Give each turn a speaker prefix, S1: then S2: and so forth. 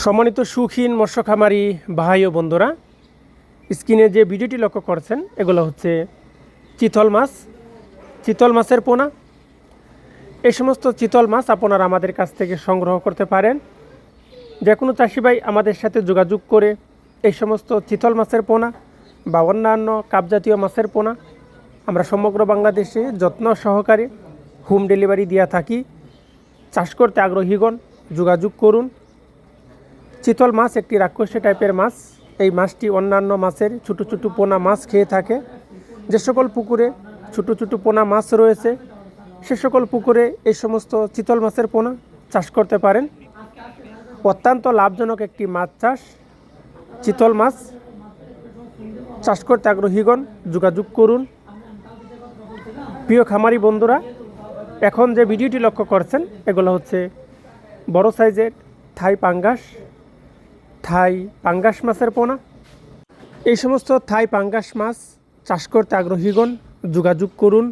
S1: সম্মানিত সুখহীন মৎস্য খামারি ভাই ও বন্ধুরা, স্ক্রিনে যে ভিডিওটি লক্ষ্য করছেন এগুলো হচ্ছে চিতল মাছের পোনা। এই সমস্ত চিতল মাছ আপনারা আমাদের কাছ থেকে সংগ্রহ করতে পারেন। যে কোনো চাষি ভাই আমাদের সাথে যোগাযোগ করে এই সমস্ত চিতল মাছের পোনা বা অন্যান্য কাপজাতীয় মাছের পোনা আমরা সমগ্র বাংলাদেশে যত্ন সহকারে হোম ডেলিভারি দিয়ে থাকি। চাষ করতে আগ্রহীগণ যোগাযোগ করুন। চিতল মাছ একটি রাক্ষসী টাইপের মাছ। এই মাছটি অন্যান্য মাছের ছোটো ছোটো পোনা মাছ খেয়ে থাকে। যে সকল পুকুরে ছোটো ছোটো পোনা মাছ রয়েছে সে সকল পুকুরে এই সমস্ত চিতল মাছের পোনা চাষ করতে পারেন। অত্যন্ত লাভজনক একটি মাছ চাষ। চিতল মাছ চাষ করতে আগ্রহীগণ যোগাযোগ করুন। প্রিয় খামারি বন্ধুরা, এখন যে ভিডিওটি লক্ষ্য করছেন এগুলো হচ্ছে বড় সাইজের থাই পাঙ্গাস মাছের পোনা। এই সমস্ত থাই পাঙ্গাস মাছ চাষ করতে আগ্রহীগণ যোগাযোগ করুন।